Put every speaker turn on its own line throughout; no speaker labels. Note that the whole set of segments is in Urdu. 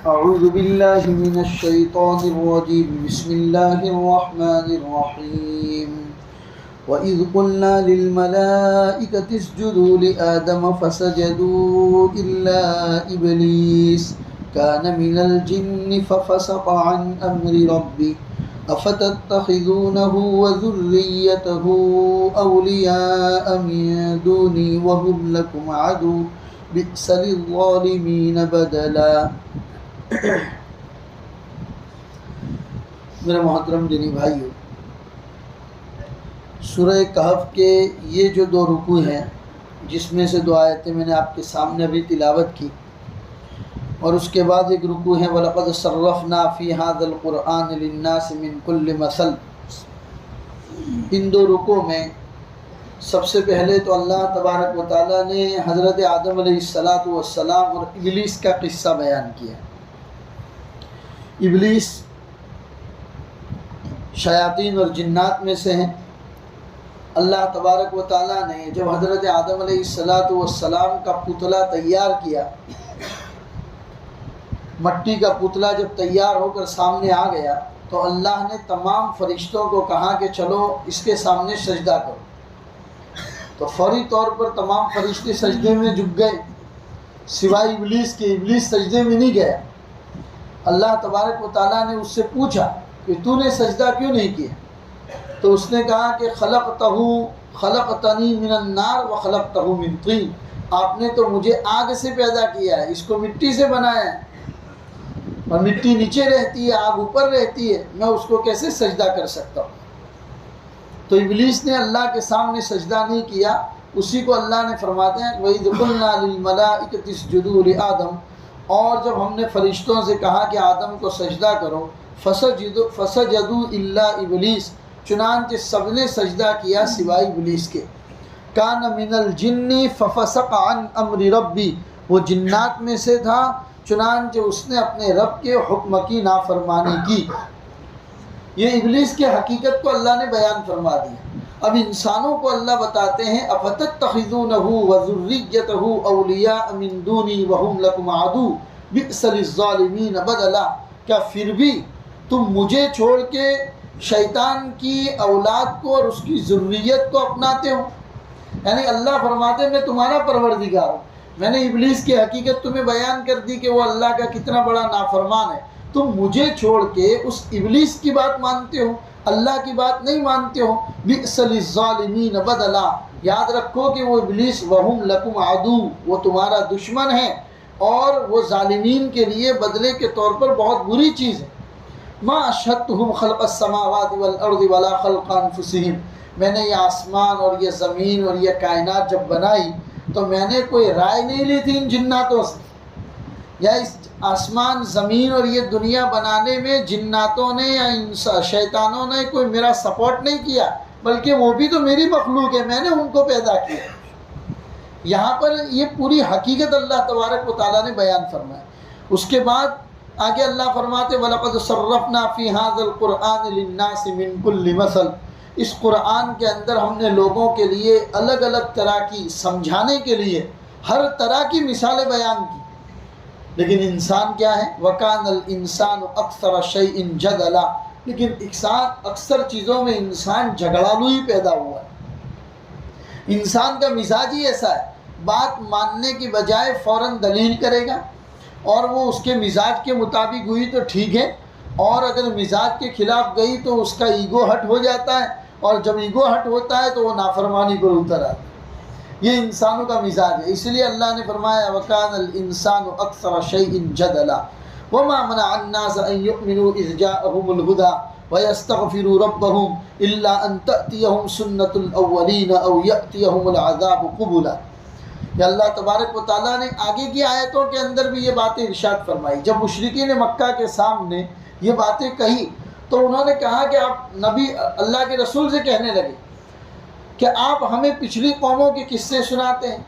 أعوذ بالله من الشيطان الرجيم. بسم الله الرحمن الرحيم. وإذ قلنا للملائكة اسجدوا لآدم فسجدوا إلا إبليس كان من الجن ففسق عن أمر ربه أفتتخذونه وذريته أولياء من دوني وهم لكم عدو بئس للظالمين بدلا. میرے محترم دینی بھائیو، سورہ کہف کے یہ جو دو رکوع ہیں، جس میں سے دو آیتیں میں نے آپ کے سامنے ابھی تلاوت کی، اور اس کے بعد ایک رکوع ہے وَلَقَدْ صَرَّفْنَا فِي هَذَا الْقُرْآنِ لِلنَّاسِ مِنْ كُلِّ مَثَلٍ. ان دو رکوع میں سب سے پہلے تو اللہ تبارک و تعالیٰ نے حضرت آدم علیہ السلام اور ابلیس کا قصہ بیان کیا. ابلیس شیاطین اور جنات میں سے ہیں. اللہ تبارک و تعالیٰ نے جب حضرت آدم علیہ السلام کا پتلا تیار کیا، مٹی کا پتلا جب تیار ہو کر سامنے آ گیا تو اللہ نے تمام فرشتوں کو کہا کہ چلو اس کے سامنے سجدہ کرو. تو فوری طور پر تمام فرشتے سجدے میں جھک گئے سوائے ابلیس کے. ابلیس سجدے میں نہیں گیا. اللہ تبارک و تعالیٰ نے اس سے پوچھا کہ تو نے سجدہ کیوں نہیں کیا؟ تو اس نے کہا کہ خلقتنی من النار وخلقتہ من طین. آپ نے تو مجھے آگ سے پیدا کیا ہے، اس کو مٹی سے بنایا ہے، اور مٹی نیچے رہتی ہے، آگ اوپر رہتی ہے، میں اس کو کیسے سجدہ کر سکتا ہوں؟ تو ابلیس نے اللہ کے سامنے سجدہ نہیں کیا. اسی کو اللہ نے فرماتے ہیں وَإِذْ قُلْنَا لِلْمَلَائِكَةِ اسْجُدُوا لِآدَمَ، اور جب ہم نے فرشتوں سے کہا کہ آدم کو سجدہ کرو، فَسَجَدُوا إِلَّا إِبْلِيسَ، چنانچہ سب نے سجدہ کیا سوائے ابلیس کے. كَانَ مِنَ الْجِنِّ فَفَسَقَ عَنْ أَمْرِ رَبِّهِ، وہ جنات میں سے تھا، چنانچہ اس نے اپنے رب کے حکم کی نافرمانی کی. یہ ابلیس کے حقیقت کو اللہ نے بیان فرما دیا. اب انسانوں کو اللہ بتاتے ہیں افتتخذونہ وذریتہ اولیاء من دونی وہم لکم عدو بئس للظالمین بدلا، کیا پھر بھی تم مجھے چھوڑ کے شیطان کی اولاد کو اور اس کی ذریت کو اپناتے ہو؟ یعنی اللہ فرماتے ہیں میں تمہارا پروردگار ہوں. میں نے ابلیس کی حقیقت تمہیں بیان کر دی کہ وہ اللہ کا کتنا بڑا نافرمان ہے. تم مجھے چھوڑ کے اس ابلیس کی بات مانتے ہو، اللہ کی بات نہیں مانتے ہو. بئس للظالمین بدلا، یاد رکھو کہ وہ ابلیس وہم لکم عدو، وہ تمہارا دشمن ہے، اور وہ ظالمین کے لیے بدلے کے طور پر بہت بری چیز ہے. ما اشہدتہم خلق السماوات والارض ولا خلق انفسہم، میں نے یہ آسمان اور یہ زمین اور یہ کائنات جب بنائی تو میں نے کوئی رائے نہیں لی تھی ان جناتوں سے، یا اس آسمان زمین اور یہ دنیا بنانے میں جناتوں نے یا شیطانوں نے کوئی میرا سپورٹ نہیں کیا، بلکہ وہ بھی تو میری مخلوق ہے، میں نے ان کو پیدا کیا. یہاں پر یہ پوری حقیقت اللہ تبارک و تعالیٰ نے بیان فرمایا. اس کے بعد آگے اللہ فرماتے وَلَقَدْ صَرَّفْنَا فِي هَذَا الْقُرْآنِ لِلنَّاسِ مِنْ كُلِّ مَثَلٍ، اس قرآن کے اندر ہم نے لوگوں کے لیے الگ الگ طرح کی سمجھانے کے لیے ہر طرح کی مثالیں بیان کی. لیکن انسان کیا ہے؟ وَكَانَ الْإِنسَانُ أَكْثَرَ شَيْءٍ جَدَلًا، لیکن اکثر چیزوں میں انسان جھگڑالو ہی پیدا ہوا ہے. انسان کا مزاج ہی ایسا ہے، بات ماننے کی بجائے فوراً دلیل کرے گا، اور وہ اس کے مزاج کے مطابق ہوئی تو ٹھیک ہے، اور اگر مزاج کے خلاف گئی تو اس کا ایگو ہٹ ہو جاتا ہے، اور جب ایگو ہٹ ہوتا ہے تو وہ نافرمانی پر اتر آتا ہے. یہ انسانوں کا مزاج ہے. اس لیے اللہ نے فرمایا وَكَانَ الْإِنسَانُ أَكْثَرَ شَيْءٍ جَدَلًا وَمَا مَنَعَ النَّاسَ أَن يُؤْمِنُوا إِذْ جَاءَهُمُ الْهُدَى وَيَسْتَغْفِرُوا رَبَّهُمْ إِلَّا أَن تَأْتِيَهُمْ سُنَّةُ الْأَوَّلِينَ أَوْ يَأْتِيَهُمُ الْعَذَابُ قُبُلًا. یا اللہ تبارک و تعالیٰ نے آگے کی آیتوں کے اندر بھی یہ باتیں ارشاد فرمائی. جب مشرکین مکہ کے سامنے یہ باتیں کہی تو انہوں نے کہا کہ آپ نبی اللہ کے رسول سے کہنے لگے کہ آپ ہمیں پچھلی قوموں کے قصے سناتے ہیں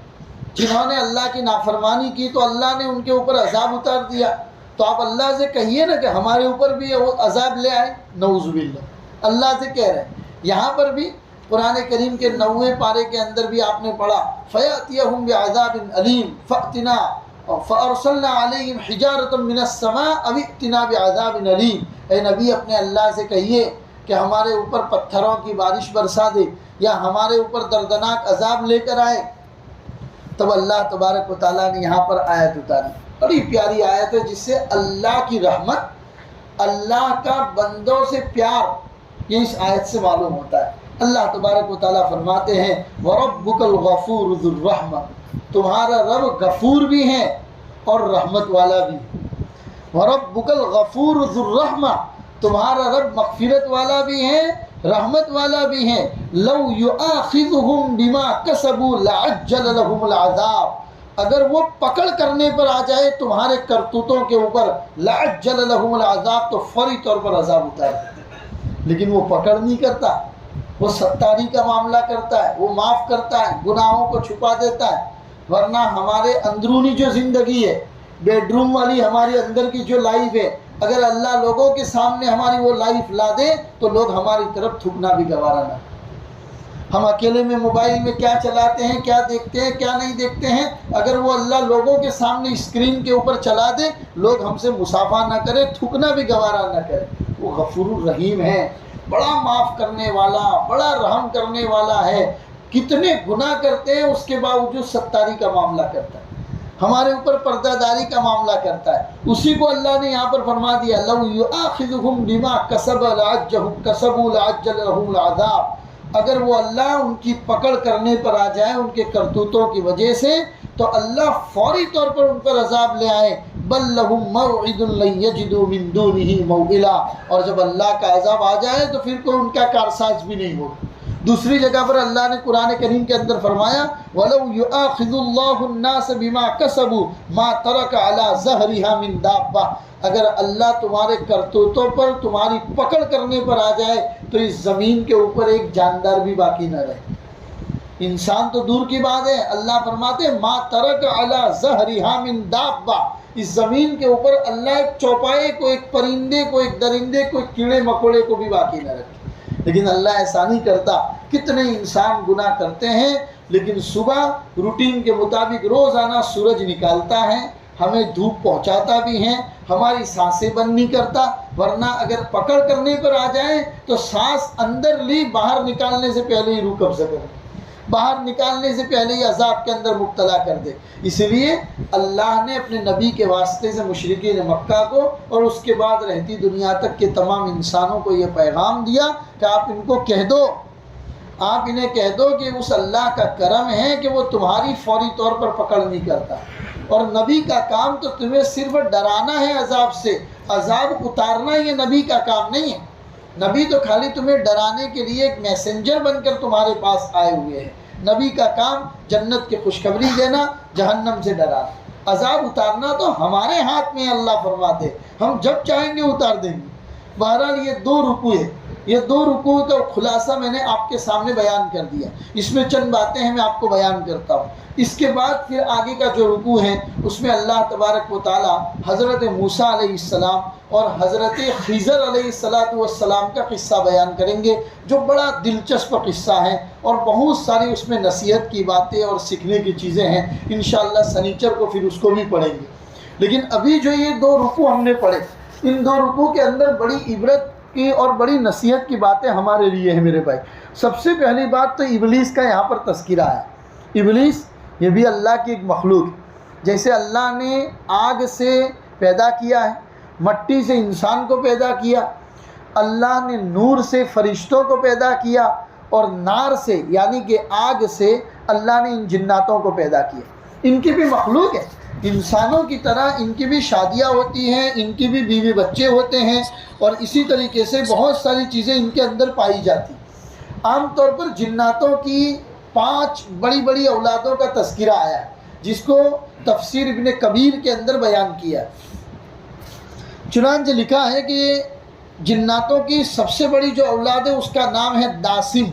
جنہوں نے اللہ کی نافرمانی کی تو اللہ نے ان کے اوپر عذاب اتار دیا، تو آپ اللہ سے کہیے نا کہ ہمارے اوپر بھی وہ عذاب لے آئے. نعوذ باللہ، اللہ سے کہہ رہے ہیں. یہاں پر بھی قرآن کریم کے 9ویں پارے کے اندر بھی آپ نے پڑھا فَيَأْتِيَهُمْ بِعَذَابٍ أَلِيمٍ فَأْتِنَا فَأَرْسَلْنَا عَلَيْهِمْ حِجَارَةً مِّنَ السَّمَاءِ أَوْ ائْتِنَا بِعَذَابٍ أَلِيمٍ، اے نبی اپنے اللہ سے کہیے کہ ہمارے اوپر پتھروں کی بارش برسا دے یا ہمارے اوپر دردناک عذاب لے کر آئے۔ تب اللہ تبارک و تعالیٰ نے یہاں پر آیت اتاری، بڑی پیاری آیت ہے جس سے اللہ کی رحمت، اللہ کا بندوں سے پیار یہ اس آیت سے معلوم ہوتا ہے۔ اللہ تبارک و تعالیٰ فرماتے ہیں وَرَبُّكَ الْغَفُورُ ذُو الرَّحْمَةِ، تمہارا رب غفور بھی ہے اور رحمت والا بھی ہے۔ وَرَبُّكَ الْغَفُورُ ذُو الرَّحْمَةِ، تمہارا رب مغفرت والا بھی ہے رحمت والا بھی ہے۔ لَوْ يُؤَاخِذُهُمْ بِمَا كَسَبُوا لَعَجَّلَ لَهُمُ الْعَذَابَ، اگر وہ پکڑ کرنے پر آ جائے تمہارے کرتوتوں کے اوپر، لَعَجَّلَ لَهُمُ الْعَذَابَ، تو فوری طور پر عذاب اتار دیتا ہے۔ لیکن وہ پکڑ نہیں کرتا، وہ ستاری کا معاملہ کرتا ہے، وہ معاف کرتا ہے، گناہوں کو چھپا دیتا ہے۔ ورنہ ہمارے اندرونی جو زندگی ہے، بیڈ روم والی ہمارے اندر کی جو لائف ہے، اگر اللہ لوگوں کے سامنے ہماری وہ لائف لا دے تو لوگ ہماری طرف تھکنا بھی گوارا نہ۔ ہم اکیلے میں موبائل میں کیا چلاتے ہیں، کیا دیکھتے ہیں، کیا نہیں دیکھتے ہیں، اگر وہ اللہ لوگوں کے سامنے اسکرین کے اوپر چلا دے، لوگ ہم سے مصافحہ نہ کرے، تھکنا بھی گوارا نہ کرے۔ وہ غفور الرحیم ہے، بڑا معاف کرنے والا، بڑا رحم کرنے والا ہے۔ کتنے گناہ کرتے ہیں اس کے باوجود ستاری کا معاملہ کرتا ہے، ہمارے اوپر پردہ داری کا معاملہ کرتا ہے۔ اسی کو اللہ نے یہاں پر فرما دیا لَوْ يُؤَاخِذُهُمْ بِمَا كَسَبُوا لَعَجَّلَ لَهُمُ الْعَذَابَ، اگر وہ اللہ ان کی پکڑ کرنے پر آ جائے ان کے کرتوتوں کی وجہ سے تو اللہ فوری طور پر ان پر عذاب لے آئے۔ بل لهم موعد لن يجدوا من دونه موئلا، اور جب اللہ کا عذاب آ جائے تو پھر کوئی ان کا کارساز بھی نہیں ہوگا۔ دوسری جگہ پر اللہ نے قرآن کریم کے اندر فرمایا وَلَوْ يُؤَاخِذُ اللَّهُ النَّاسَ بِمَا كَسَبُوا مَا تَرَكَ عَلَى ظَهْرِهَا مِن دَابَّةٍ، اگر اللہ تمہارے کرتوتوں پر تمہاری پکڑ کرنے پر آ جائے تو اس زمین کے اوپر ایک جاندار بھی باقی نہ رہے۔ انسان تو دور کی بات ہے، اللہ فرماتے ہیں مَا تَرَكَ عَلَى ظَهْرِهَا مِن دَابَّةٍ، اس زمین کے اوپر اللہ ایک چوپائے کو، ایک پرندے کو، ایک درندے کو، ایک کیڑے مکوڑے کو بھی باقی نہ رکھے۔ لیکن اللہ ایسا نہیں کرتا۔ کتنے انسان گناہ کرتے ہیں لیکن صبح روٹین کے مطابق روزانہ سورج نکالتا ہے، ہمیں دھوپ پہنچاتا بھی ہے، ہماری سانسیں بند نہیں کرتا، ورنہ اگر پکڑ کرنے پر آ جائے تو سانس اندر لی باہر نکالنے سے پہلے ہی روح قبضہ کرے، باہر نکالنے سے پہلے ہی عذاب کے اندر مبتلا کر دے۔ اس لیے اللہ نے اپنے نبی کے واسطے سے مشرکین مکہ کو اور اس کے بعد رہتی دنیا تک کے تمام انسانوں کو یہ پیغام دیا کہ آپ ان کو کہہ دو، آپ انہیں کہہ دو کہ اس اللہ کا کرم ہے کہ وہ تمہاری فوری طور پر پکڑ نہیں کرتا، اور نبی کا کام تو تمہیں صرف ڈرانا ہے عذاب سے، عذاب اتارنا یہ نبی کا کام نہیں ہے۔ نبی تو خالی تمہیں ڈرانے کے لیے ایک میسنجر بن کر تمہارے پاس آئے ہوئے ہیں۔ نبی کا کام جنت کی خوشخبری دینا، جہنم سے ڈرانا، عذاب اتارنا تو ہمارے ہاتھ میں اللہ فرماتے، ہم جب چاہیں گے اتار دیں گے۔ بہرحال یہ دو رکوع ہے، یہ دو رکوع کا خلاصہ میں نے آپ کے سامنے بیان کر دیا، اس میں چند باتیں ہیں میں آپ کو بیان کرتا ہوں۔ اس کے بعد پھر آگے کا جو رکوع ہے اس میں اللہ تبارک و تعالی حضرت موسیٰ علیہ السلام اور حضرت خضر علیہ السلام کا قصہ بیان کریں گے، جو بڑا دلچسپ قصہ ہے اور بہت ساری اس میں نصیحت کی باتیں اور سیکھنے کی چیزیں ہیں۔ انشاءاللہ سنیچر کو پھر اس کو بھی پڑھیں گے۔ لیکن ابھی جو یہ دو رکوع ہم نے پڑھے، ان دو رکوع کے اندر بڑی عبرت کی اور بڑی نصیحت کی باتیں ہمارے لیے ہیں میرے بھائی۔ سب سے پہلی بات تو ابلیس کا یہاں پر تذکرہ ہے۔ ابلیس یہ بھی اللہ کی ایک مخلوق ہے، جیسے اللہ نے آگ سے پیدا کیا ہے، مٹی سے انسان کو پیدا کیا، اللہ نے نور سے فرشتوں کو پیدا کیا، اور نار سے یعنی کہ آگ سے اللہ نے ان جناتوں کو پیدا کیا۔ ان کی بھی مخلوق ہے، انسانوں کی طرح ان کی بھی شادیاں ہوتی ہیں، ان کی بھی بیوی بچے ہوتے ہیں، اور اسی طریقے سے بہت ساری چیزیں ان کے اندر پائی جاتی۔ عام طور پر جناتوں کی 5 بڑی بڑی اولادوں کا تذکرہ آیا ہے، جس کو تفسیر ابن کبیر کے اندر بیان کیا۔ چنانچہ لکھا ہے کہ جناتوں کی سب سے بڑی جو اولاد ہے اس کا نام ہے داسم۔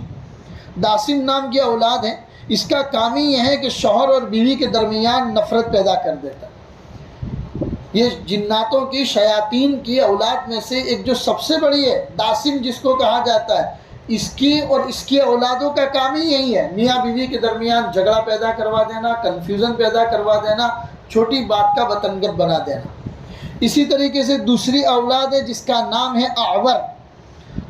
داسم نام کی اولاد ہے، اس کا کام ہی یہ ہے کہ شوہر اور بیوی کے درمیان نفرت پیدا کر دیتا ہے۔ یہ جناتوں کی شیاطین کی اولاد میں سے ایک جو سب سے بڑی ہے، داسم جس کو کہا جاتا ہے، اس کی اور اس کی اولادوں کا کام ہی یہی ہے، میاں بیوی کے درمیان جھگڑا پیدا کروا دینا، کنفیوژن پیدا کروا دینا، چھوٹی بات کا بتنگڑ بنا دینا۔ اسی طریقے سے دوسری اولاد ہے جس کا نام ہے اعور۔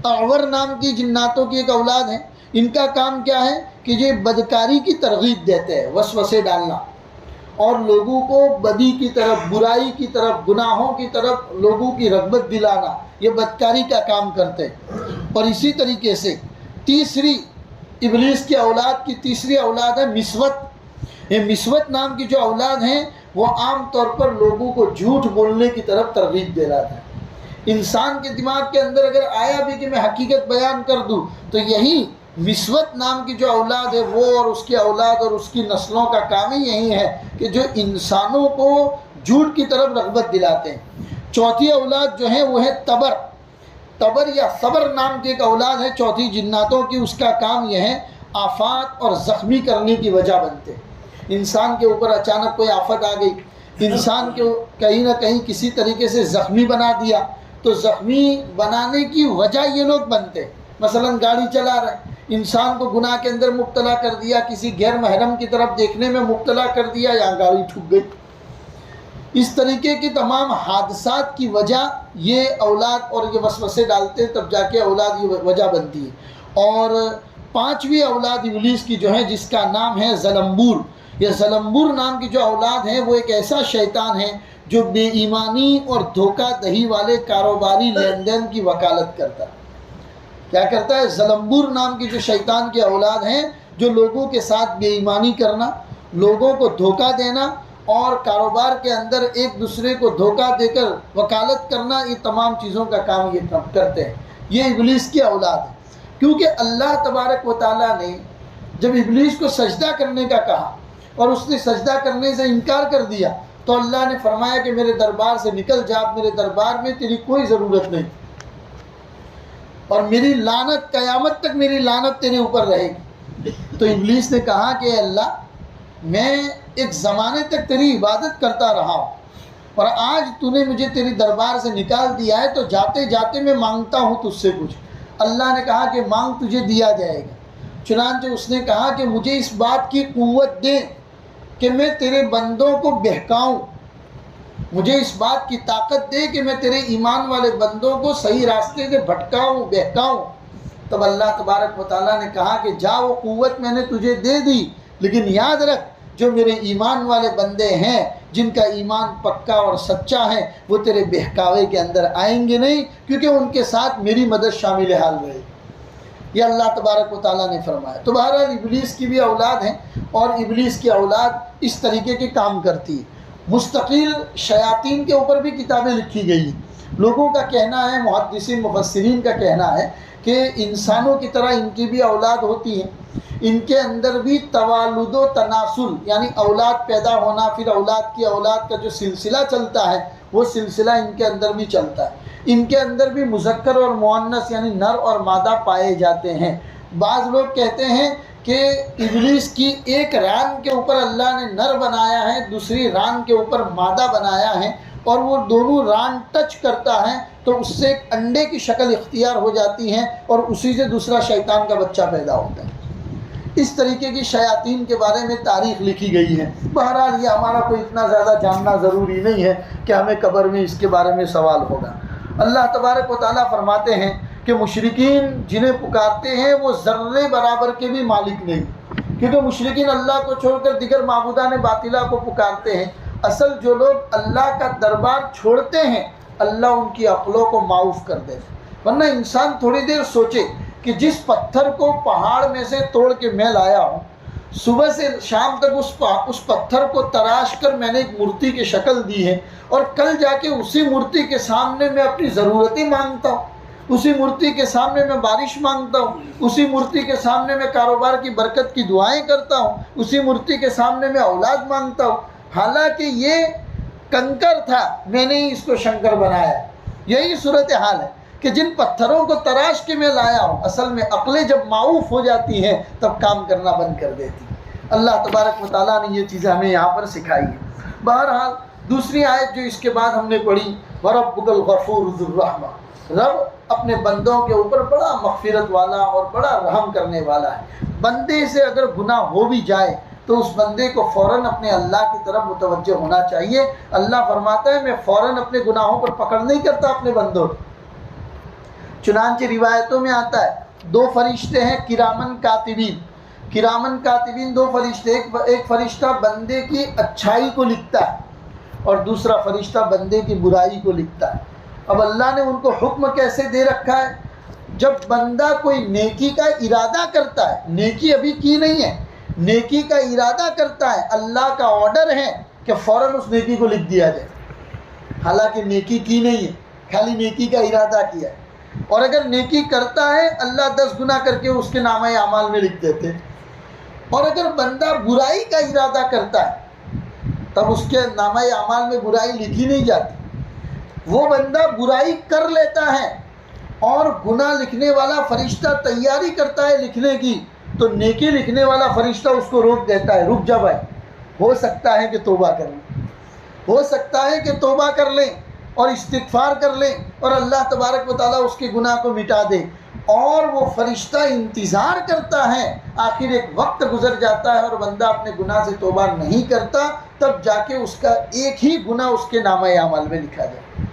اعور نام کی جناتوں کی ایک اولاد ہے۔ ان کا کام کیا ہے کہ یہ بدکاری کی ترغیب دیتے ہیں، وسوسے ڈالنا اور لوگوں کو بدی کی طرف، برائی کی طرف، گناہوں کی طرف لوگوں کی رغبت دلانا، یہ بدکاری کا کام کرتے ہیں۔ اور اسی طریقے سے تیسری ابلیس کی اولاد کی تیسری اولاد ہے مسوت۔ یہ مسوت نام کی جو اولاد ہیں وہ عام طور پر لوگوں کو جھوٹ بولنے کی طرف ترغیب دے رہا ہے۔ انسان کے دماغ کے اندر اگر آیا بھی کہ میں حقیقت بیان کر دوں تو یہی مسوت نام کی جو اولاد ہے وہ اور اس کی اولاد اور اس کی نسلوں کا کام ہی یہی ہے کہ جو انسانوں کو جھوٹ کی طرف رغبت دلاتے ہیں۔ چوتھی اولاد جو ہے وہ ہے تبر۔ تبر یا صبر نام کی ایک اولاد ہے چوتھی جناتوں کی، اس کا کام یہ ہے آفات اور زخمی کرنے کی وجہ بنتے۔ انسان کے اوپر اچانک کوئی آفت آ گئی، انسان کے کہیں نہ کہیں کسی طریقے سے زخمی بنا دیا، تو زخمی بنانے کی وجہ یہ لوگ بنتے۔ مثلا گاڑی چلا رہے، انسان کو گناہ کے اندر مبتلا کر دیا، کسی غیر محرم کی طرف دیکھنے میں مبتلا کر دیا، یا گاڑی ٹھک گئی۔ اس طریقے کے تمام حادثات کی وجہ یہ اولاد اور یہ وسوسے ڈالتے، تب جا کے اولاد یہ وجہ بنتی ہے۔ اور پانچویں اولاد ابلیس کی جو ہے جس کا نام ہے زلمبور۔ یہ زلمبور نام کی جو اولاد ہے وہ ایک ایسا شیطان ہے جو بے ایمانی اور دھوکہ دہی والے کاروباری لین دین کی وکالت کرتا ہے۔ کیا کرتا ہے؟ زلمبور نام کی جو شیطان کی اولاد ہیں جو لوگوں کے ساتھ بے ایمانی کرنا، لوگوں کو دھوکہ دینا اور کاروبار کے اندر ایک دوسرے کو دھوکہ دے کر وکالت کرنا، یہ تمام چیزوں کا کام یہ کرتے ہیں۔ یہ ابلیس کی اولاد ہے۔ کیونکہ اللہ تبارک و تعالیٰ نے جب ابلیس کو سجدہ کرنے کا کہا اور اس نے سجدہ کرنے سے انکار کر دیا تو اللہ نے فرمایا کہ میرے دربار سے نکل جا، میرے دربار میں تیری کوئی ضرورت نہیں، اور میری لعنت قیامت تک میری لعنت تیرے اوپر رہے گی۔ تو ابلیس نے کہا کہ اے اللہ، میں ایک زمانے تک تیری عبادت کرتا رہا ہوں اور آج تو نے مجھے تیری دربار سے نکال دیا ہے، تو جاتے جاتے میں مانگتا ہوں تجھ سے کچھ۔ اللہ نے کہا کہ مانگ، تجھے دیا جائے گا۔ چنانچہ اس نے کہا کہ مجھے اس بات کی قوت دے کہ میں تیرے بندوں کو بہکاؤں، مجھے اس بات کی طاقت دے کہ میں تیرے ایمان والے بندوں کو صحیح راستے سے بھٹکاؤں، بہکاؤں۔ تب اللہ تبارک و تعالیٰ نے کہا کہ جا، وہ قوت میں نے تجھے دے دی، لیکن یاد رکھ جو میرے ایمان والے بندے ہیں، جن کا ایمان پکا اور سچا ہے، وہ تیرے بہکاوے کے اندر آئیں گے نہیں، کیونکہ ان کے ساتھ میری مدد شامل حال رہے۔ یہ اللہ تبارک و تعالیٰ نے فرمایا۔ تو بہرحال ابلیس کی بھی اولاد ہیں اور ابلیس کی اولاد اس طریقے کے کام کرتی ہے۔ مستقل شیاطین کے اوپر بھی کتابیں لکھی گئی ہیں۔ لوگوں کا کہنا ہے، محدثین مفسرین کا کہنا ہے کہ انسانوں کی طرح ان کی بھی اولاد ہوتی ہیں، ان کے اندر بھی توالد و تناسل یعنی اولاد پیدا ہونا، پھر اولاد کی اولاد کا جو سلسلہ چلتا ہے وہ سلسلہ ان کے اندر بھی چلتا ہے۔ ان کے اندر بھی مذکر اور مؤنث یعنی نر اور مادہ پائے جاتے ہیں۔ بعض لوگ کہتے ہیں کہ ابلیس کی ایک ران کے اوپر اللہ نے نر بنایا ہے، دوسری ران کے اوپر مادہ بنایا ہے، اور وہ دونوں ران ٹچ کرتا ہے تو اس سے ایک انڈے کی شکل اختیار ہو جاتی ہے اور اسی سے دوسرا شیطان کا بچہ پیدا ہوتا ہے۔ اس طریقے کی شیاطین کے بارے میں تاریخ لکھی گئی ہے۔ بہرحال یہ ہمارا کوئی اتنا زیادہ جاننا ضروری نہیں ہے کہ ہمیں قبر میں اس کے بارے میں سوال ہوگا۔ اللہ تبارک و تعالیٰ فرماتے ہیں کہ مشرکین جنہیں پکارتے ہیں وہ ذرے برابر کے بھی مالک نہیں، کیونکہ مشرکین اللہ کو چھوڑ کر دیگر معبودان باطلہ کو پکارتے ہیں۔ اصل جو لوگ اللہ کا دربار چھوڑتے ہیں اللہ ان کی عقلوں کو معاف کر دے۔ ورنہ انسان تھوڑی دیر سوچے کہ جس پتھر کو پہاڑ میں سے توڑ کے میں لایا ہوں، صبح سے شام تک اس پتھر کو تراش کر میں نے ایک مورتی کی شکل دی ہے، اور کل جا کے اسی مورتی کے سامنے میں اپنی ضرورتیں مانگتا ہوں، اسی مورتی کے سامنے میں بارش مانگتا ہوں، اسی مورتی کے سامنے میں کاروبار کی برکت کی دعائیں کرتا ہوں، اسی مورتی کے سامنے میں اولاد مانگتا ہوں، حالانکہ یہ کنکر تھا، میں نے ہی اس کو شنکر بنایا۔ یہی صورتحال ہے کہ جن پتھروں کو تراش کے میں لایا ہوں، اصل میں عقلیں جب معاف ہو جاتی ہیں تب کام کرنا بند کر دیتی۔ اللہ تبارک و تعالیٰ نے یہ چیزیں ہمیں یہاں پر سکھائی ہیں۔ بہرحال دوسری آیت جو اس کے بعد ہم نے پڑھی، وَرَبُّكَ الْغَفُورُ ذُو الرَّحْمَةِ، رب اپنے بندوں کے اوپر بڑا مغفرت والا اور بڑا رحم کرنے والا ہے۔ بندے سے اگر گناہ ہو بھی جائے تو اس بندے کو فوراً اپنے اللہ کی طرف متوجہ ہونا چاہیے۔ اللہ فرماتا ہے میں فوراً اپنے گناہوں پر پکڑ نہیں کرتا اپنے بندوں۔ چنانچہ روایتوں میں آتا ہے 2 فرشتے ہیں کرامن کاتبین۔ کرامن کاتبین 2 فرشتے، ایک فرشتہ بندے کی اچھائی کو لکھتا ہے اور دوسرا فرشتہ بندے کی برائی کو لکھتا ہے۔ اب اللہ نے ان کو حکم کیسے دے رکھا ہے؟ جب بندہ کوئی نیکی کا ارادہ کرتا ہے، نیکی ابھی کی نہیں ہے، نیکی کا ارادہ کرتا ہے، اللہ کا آرڈر ہے کہ فوراً اس نیکی کو لکھ دیا جائے، حالانکہ نیکی کی نہیں ہے، خالی نیکی کا ارادہ کیا ہے۔ اور اگر نیکی کرتا ہے اللہ 10 گنا کر کے اس کے نامہ اعمال میں لکھ دیتے۔ اور اگر بندہ برائی کا ارادہ کرتا ہے تب اس کے نامہ اعمال میں برائی لکھی نہیں جاتی۔ وہ بندہ برائی کر لیتا ہے اور گناہ لکھنے والا فرشتہ تیاری کرتا ہے لکھنے کی، تو نیکی لکھنے والا فرشتہ اس کو روک دیتا ہے، رک جا بھائی، ہو سکتا ہے کہ توبہ کر لیں، ہو سکتا ہے کہ توبہ کر لیں اور استغفار کر لیں اور اللہ تبارک و تعالیٰ اس کے گناہ کو مٹا دے۔ اور وہ فرشتہ انتظار کرتا ہے، آخر ایک وقت گزر جاتا ہے اور بندہ اپنے گناہ سے توبہ نہیں کرتا، تب جا کے اس کا ایک ہی گناہ اس کے نامہ اعمال میں لکھا جائے۔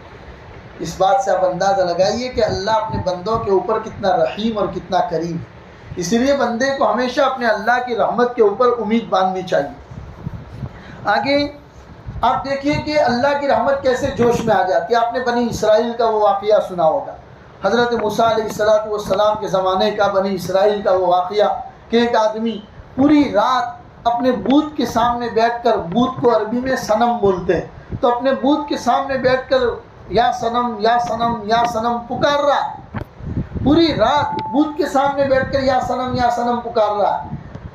اس بات سے آپ اندازہ لگائیے کہ اللہ اپنے بندوں کے اوپر کتنا رحیم اور کتنا کریم ہے۔ اسی لیے بندے کو ہمیشہ اپنے اللہ کی رحمت کے اوپر امید باندھنی چاہیے۔ آگے آپ دیکھیے کہ اللہ کی رحمت کیسے جوش میں آ جاتی ہے۔ آپ نے بنی اسرائیل کا وہ واقعہ سنا ہوگا، حضرت موسیٰ علیہ السلام کے زمانے کا بنی اسرائیل کا وہ واقعہ کہ ایک آدمی پوری رات اپنے بت کے سامنے بیٹھ کر، بت کو عربی میں صنم بولتے ہیں، تو اپنے بت کے سامنے بیٹھ کر یا صنم یا صنم یا صنم پکار رہا، پوری رات بت کے سامنے بیٹھ کر یا صنم پکار رہا۔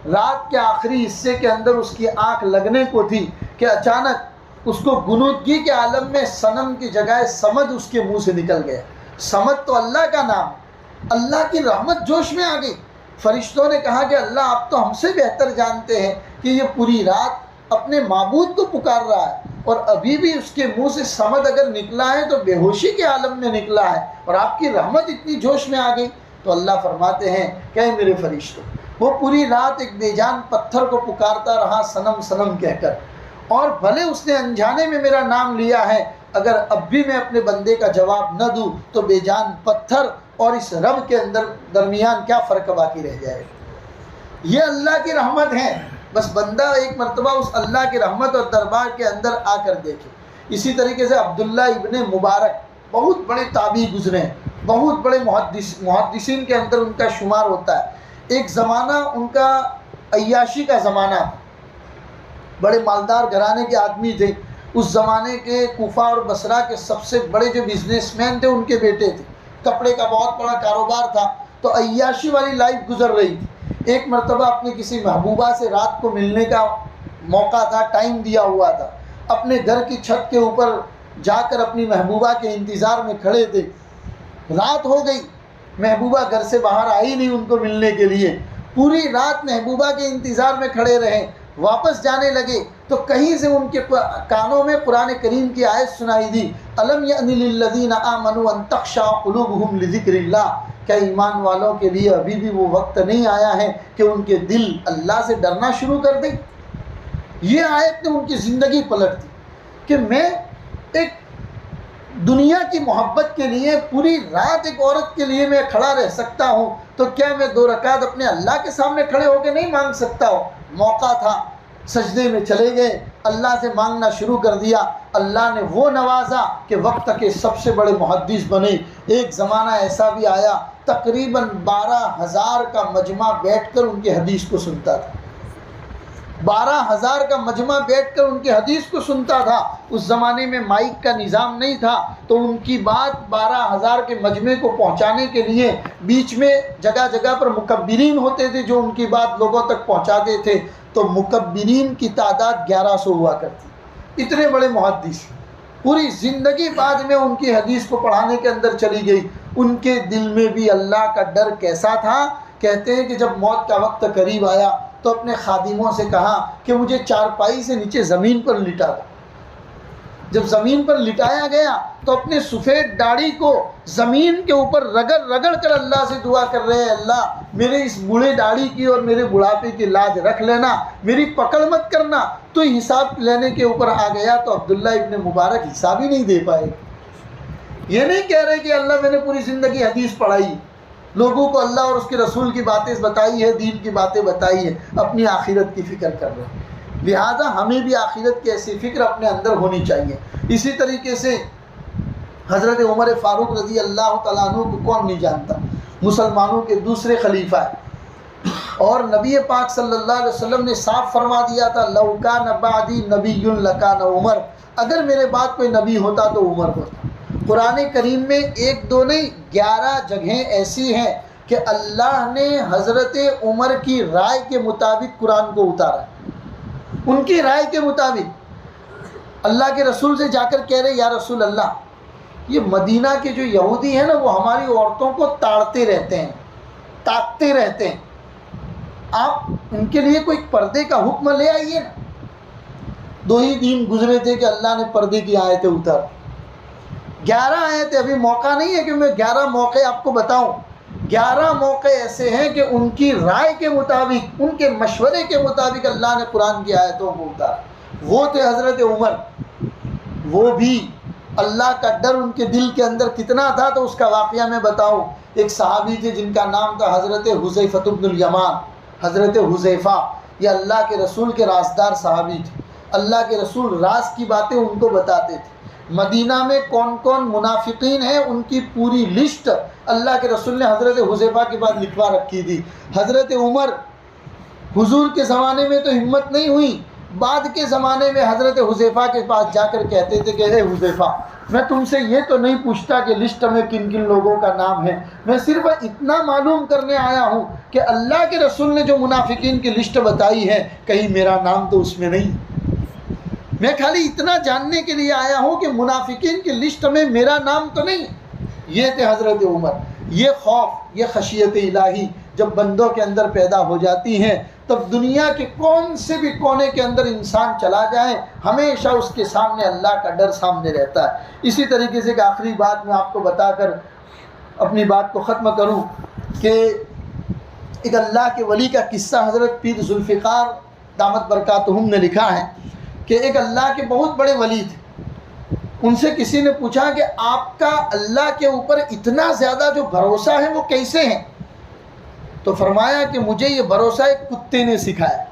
رات کے آخری حصے کے اندر اس کی آنکھ لگنے کو تھی کہ اچانک اس کو غنودگی کے عالم میں صنم کی جگہ صمد اس کے منہ سے نکل گیا۔ صمد تو اللہ کا نام ہے۔ اللہ کی رحمت جوش میں آ گئی۔ فرشتوں نے کہا کہ اللہ آپ تو ہم سے بہتر جانتے ہیں کہ یہ پوری رات اپنے معبود کو پکار رہا ہے اور ابھی بھی اس کے منہ سے صمد اگر نکلا ہے تو بے ہوشی کے عالم میں نکلا ہے، اور آپ کی رحمت اتنی جوش میں آ گئی۔ تو اللہ فرماتے ہیں کہ اے میرے فرشتوں، وہ پوری رات ایک بے جان پتھر کو پکارتا رہا صنم صنم کہہ کر، اور بھلے اس نے انجانے میں میرا نام لیا ہے، اگر اب بھی میں اپنے بندے کا جواب نہ دوں تو بے جان پتھر اور اس رب کے درمیان کیا فرق باقی رہ جائے گا۔ یہ اللہ کی رحمت ہے۔ بس بندہ ایک مرتبہ اس اللہ کی رحمت اور دربار کے اندر آ کر دیکھے۔ اسی طریقے سے عبداللہ ابن مبارک بہت بڑے تابعی گزرے ہیں، بہت بڑے محدثین کے اندر ان کا شمار ہوتا ہے۔ ایک زمانہ ان کا عیاشی کا زمانہ، بڑے مالدار گھرانے کے آدمی تھے۔ اس زمانے کے کوفہ اور بصرہ کے سب سے بڑے جو بزنس مین تھے ان کے بیٹے تھے، کپڑے کا بہت بڑا کاروبار تھا، تو عیاشی والی لائف گزر رہی تھی۔ ایک مرتبہ اپنی کسی محبوبہ سے رات کو ملنے کا موقع تھا، ٹائم دیا ہوا تھا، اپنے گھر کی چھت کے اوپر جا کر اپنی محبوبہ کے انتظار میں کھڑے تھے۔ رات ہو گئی، محبوبہ گھر سے باہر آئی نہیں ان کو ملنے کے لیے، پوری رات محبوبہ کے انتظار میں کھڑے رہے۔ واپس جانے لگے تو کہیں سے ان کے کانوں میں قرآن کریم کی آیت سنائی دی، الم یأن للذین آمنوا ان تخشع قلوبہم لذکر اللہ، کیا ایمان والوں کے لیے ابھی بھی وہ وقت نہیں آیا ہے کہ ان کے دل اللہ سے ڈرنا شروع کر دیں۔ یہ آیت نے ان کی زندگی پلٹ دی کہ میں ایک دنیا کی محبت کے لیے پوری رات ایک عورت کے لیے میں کھڑا رہ سکتا ہوں، تو کیا میں 2 رکعت اپنے اللہ کے سامنے کھڑے ہو کے نہیں مانگ سکتا ہوں؟ موقع تھا، سجدے میں چلے گئے، اللہ سے مانگنا شروع کر دیا۔ اللہ نے وہ نوازا کہ وقت کے سب سے بڑے محدث بنے۔ ایک زمانہ ایسا بھی آیا تقریباً 12,000 کا مجمع بیٹھ کر ان کی حدیث کو سنتا تھا، 12,000 کا مجمع بیٹھ کر ان کی حدیث کو سنتا تھا۔ اس زمانے میں مائک کا نظام نہیں تھا، تو ان کی بات 12,000 کے مجمع کو پہنچانے کے لیے بیچ میں جگہ جگہ پر مکبرین ہوتے تھے جو ان کی بات لوگوں تک پہنچاتے تھے، تو مکبرین کی تعداد 1100 ہوا کرتی۔ اتنے بڑے محدث، پوری زندگی بعد میں ان کی حدیث کو پڑھانے کے اندر چلی گئی۔ ان کے دل میں بھی اللہ کا ڈر کیسا تھا، کہتے ہیں کہ جب موت کا وقت قریب آیا تو اپنے خادموں سے کہا کہ مجھے چارپائی سے نیچے زمین پر لٹا دو، جب زمین پر لٹایا گیا تو اپنے سفید داڑھی کو زمین کے اوپر رگڑ رگڑ کر اللہ سے دعا کر رہے ہیں، اللہ میرے اس بوڑھے داڑھی کی اور میرے بڑھاپے کی لاج رکھ لینا، میری پکڑ مت کرنا۔ تو حساب لینے کے اوپر آ گیا تو عبداللہ ابن مبارک حساب ہی نہیں دے پائے۔ یہ نہیں کہہ رہے کہ اللہ میں نے پوری زندگی حدیث پڑھائی، لوگوں کو اللہ اور اس کے رسول کی باتیں بتائی ہے، دین کی باتیں بتائی ہے، اپنی آخرت کی فکر کر رہے ہیں۔ لہذا ہمیں بھی آخرت کی ایسی فکر اپنے اندر ہونی چاہیے۔ اسی طریقے سے حضرت عمر فاروق رضی اللہ تعالیٰ عنہ کو کون نہیں جانتا، مسلمانوں کے دوسرے خلیفہ ہیں، اور نبی پاک صلی اللہ علیہ وسلم نے صاف فرما دیا تھا لو کان بعدی نبی لکان عمر، اگر میرے بعد کوئی نبی ہوتا تو عمر ہوتا۔ قرآن کریم میں 1 2 نہیں 11 جگہیں ایسی ہیں کہ اللہ نے حضرت عمر کی رائے کے مطابق قرآن کو اتارا، ان کی رائے کے مطابق۔ اللہ کے رسول سے جا کر کہہ رہے یا رسول اللہ، یہ مدینہ کے جو یہودی ہیں نا وہ ہماری عورتوں کو تاڑتے رہتے ہیں، تاکتے رہتے ہیں، آپ ان کے لیے کوئی پردے کا حکم لے آئیے نا۔ 2 ہی دن گزرے تھے کہ اللہ نے پردے کی آیتیں اتار، 11 آیتیں۔ ابھی موقع نہیں ہے کہ میں 11 موقع آپ کو بتاؤں، 11 موقع ایسے ہیں کہ ان کی رائے کے مطابق، ان کے مشورے کے مطابق اللہ نے قرآن کی آیتوں کو اتارا۔ وہ تھے حضرت عمر، وہ بھی اللہ کا ڈر ان کے دل کے اندر کتنا تھا تو اس کا واقعہ میں بتاؤں۔ ایک صحابی تھے جن کا نام تھا حضرت حذیفہ بن الیمان۔ حضرت حذیفہ یہ اللہ کے رسول کے رازدار صحابی تھے، اللہ کے رسول راز کی باتیں ان کو بتاتے تھے۔ مدینہ میں کون کون منافقین ہیں ان کی پوری لسٹ اللہ کے رسول نے حضرت حذیفہ کے بعد لکھوا رکھی تھی۔ حضرت عمر حضور کے زمانے میں تو ہمت نہیں ہوئی، بعد کے زمانے میں حضرت حذیفہ کے پاس جا کر کہتے تھے کہ اے حذیفہ، میں تم سے یہ تو نہیں پوچھتا کہ لسٹ میں کن کن لوگوں کا نام ہے، میں صرف اتنا معلوم کرنے آیا ہوں کہ اللہ کے رسول نے جو منافقین کی لسٹ بتائی ہے کہیں میرا نام تو اس میں نہیں۔ میں خالی اتنا جاننے کے لیے آیا ہوں کہ منافقین کی لسٹ میں میرا نام تو نہیں۔ یہ تھے حضرت عمر۔ یہ خوف، یہ خشیت الہی جب بندوں کے اندر پیدا ہو جاتی ہے تب دنیا کے کون سے بھی کونے کے اندر انسان چلا جائے ہمیشہ اس کے سامنے اللہ کا ڈر سامنے رہتا ہے۔ اسی طریقے سے ایک آخری بات میں آپ کو بتا کر اپنی بات کو ختم کروں کہ ایک اللہ کے ولی کا قصہ حضرت پیر ذوالفقار دامت برکاتہم نے لکھا ہے کہ ایک اللہ کے بہت بڑے ولی تھے، ان سے کسی نے پوچھا کہ آپ کا اللہ کے اوپر اتنا زیادہ جو بھروسہ ہے وہ کیسے ہیں؟ تو فرمایا کہ مجھے یہ بھروسہ ایک کتے نے سکھایا۔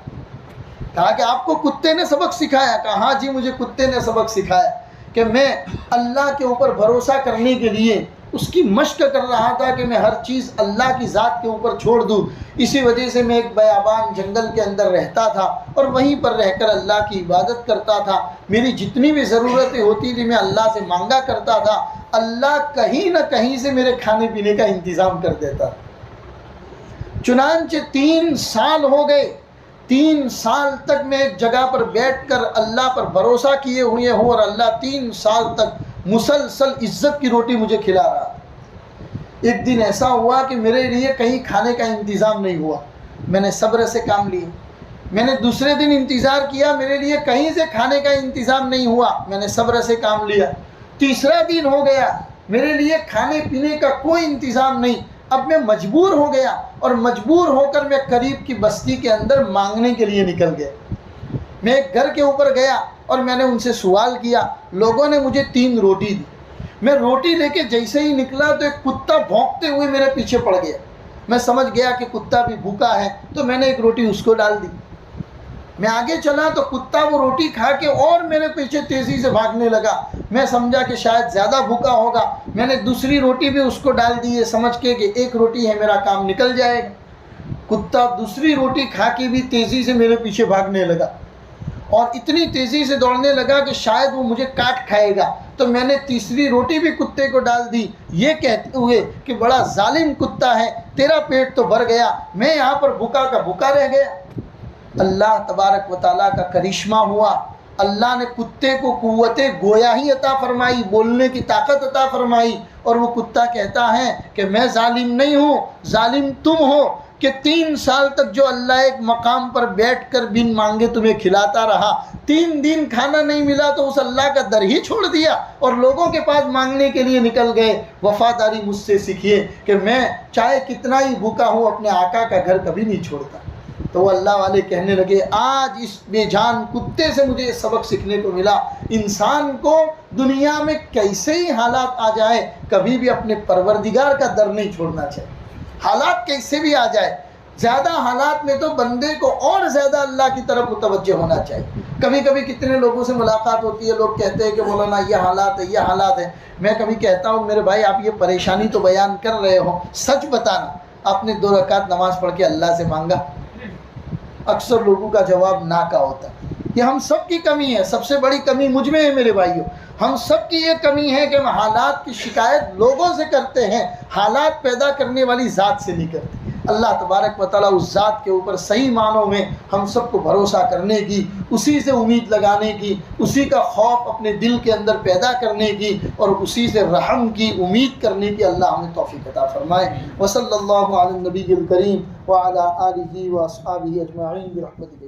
کہا کہ آپ کو کتے نے سبق سکھایا؟ کہا ہاں جی مجھے کتے نے سبق سکھایا کہ میں اللہ کے اوپر بھروسہ کرنے کے لیے اس کی مشق کر رہا تھا کہ میں ہر چیز اللہ کی ذات کے اوپر چھوڑ دوں۔ اسی وجہ سے میں ایک بیابان جنگل کے اندر رہتا تھا اور وہیں پر رہ کر اللہ کی عبادت کرتا تھا، میری جتنی بھی ضرورتیں ہوتی تھی میں اللہ سے مانگا کرتا تھا، اللہ کہیں نہ کہیں سے میرے کھانے پینے کا انتظام کر دیتا۔ چنانچہ 3 سال ہو گئے، 3 سال تک میں ایک جگہ پر بیٹھ کر اللہ پر بھروسہ کیے ہوئے ہوں اور اللہ 3 سال تک مسلسل عزت کی روٹی مجھے کھلا رہا۔ ایک دن ایسا ہوا کہ میرے لیے کہیں کھانے کا انتظام نہیں ہوا، میں نے صبر سے کام لیا۔ میں نے دوسرے دن انتظار کیا، میرے لیے کہیں سے کھانے کا انتظام نہیں ہوا، میں نے صبر سے کام لیا۔ تیسرا دن ہو گیا، میرے لیے کھانے پینے کا کوئی انتظام نہیں، اب میں مجبور ہو گیا اور مجبور ہو کر میں قریب کی بستی کے اندر مانگنے کے لیے نکل گیا۔ میں ایک گھر کے اوپر گیا اور میں نے ان سے سوال کیا، لوگوں نے مجھے 3 روٹی دی۔ میں روٹی لے کے جیسے ہی نکلا تو ایک کتا بھونکتے ہوئے میرے پیچھے پڑ گیا۔ میں سمجھ گیا کہ کتا بھی بھوکا ہے تو میں نے ایک روٹی اس کو ڈال دی۔ میں آگے چلا تو کتا وہ روٹی کھا کے اور میرے پیچھے تیزی سے بھاگنے لگا۔ میں سمجھا کہ شاید زیادہ بھوکا ہوگا، میں نے دوسری روٹی بھی اس کو ڈال دی ہے سمجھ کے کہ ایک روٹی ہے میرا کام نکل جائے گا۔ کتا دوسری روٹی کھا کے بھی تیزی سے میرے پیچھے بھاگنے لگا اور اتنی تیزی سے دوڑنے لگا کہ شاید وہ مجھے کاٹ کھائے گا، تو میں نے تیسری روٹی بھی کتے کو ڈال دی، یہ کہتے ہوئے کہ بڑا ظالم کتا ہے، تیرا پیٹ تو بھر گیا، میں یہاں پر بھوکا کا بھوکا رہ گیا۔ اللہ تبارک و تعالیٰ کا کرشمہ ہوا، اللہ نے کتے کو قوت گویا ہی عطا فرمائی، بولنے کی طاقت عطا فرمائی، اور وہ کتا کہتا ہے کہ میں ظالم نہیں ہوں، ظالم تم ہو، کہ 3 سال تک جو اللہ ایک مقام پر بیٹھ کر بن مانگے تمہیں کھلاتا رہا، 3 دن کھانا نہیں ملا تو اس اللہ کا در ہی چھوڑ دیا اور لوگوں کے پاس مانگنے کے لیے نکل گئے۔ وفاداری مجھ سے سیکھیے کہ میں چاہے کتنا ہی بھوکا ہوں اپنے آقا کا گھر کبھی نہیں چھوڑتا۔ تو وہ اللہ والے کہنے لگے آج اس بے جان کتے سے مجھے یہ سبق سیکھنے کو ملا، انسان کو دنیا میں کیسے ہی حالات آ جائے کبھی بھی اپنے پروردگار کا در نہیں چھوڑنا چاہیے۔ حالات کیسے بھی آ جائے، زیادہ حالات میں تو بندے کو اور زیادہ اللہ کی طرف متوجہ ہونا چاہیے۔ کبھی کبھی کتنے لوگوں سے ملاقات ہوتی ہے، لوگ کہتے ہیں کہ مولانا یہ حالات ہے یہ حالات ہے۔ میں کبھی کہتا ہوں میرے بھائی آپ یہ پریشانی تو بیان کر رہے ہو، سچ بتانا آپ نے 2 رکعت نماز پڑھ کے اللہ سے مانگا؟ اکثر لوگوں کا جواب نہ کا ہوتا ہے۔ یہ ہم سب کی کمی ہے، سب سے بڑی کمی مجھ میں ہے میرے بھائیوں۔ ہم سب کی یہ کمی ہے کہ ہم حالات کی شکایت لوگوں سے کرتے ہیں، حالات پیدا کرنے والی ذات سے نہیں کرتے۔ اللہ تبارک و تعالیٰ اس ذات کے اوپر صحیح معنوں میں ہم سب کو بھروسہ کرنے کی، اسی سے امید لگانے کی، اسی کا خوف اپنے دل کے اندر پیدا کرنے کی اور اسی سے رحم کی امید کرنے کی اللہ ہمیں توفیق عطا فرمائے۔ وصلی اللہ علی النبی الکریم وعلی آلہ واصحابہ اجمعین برحمتہ۔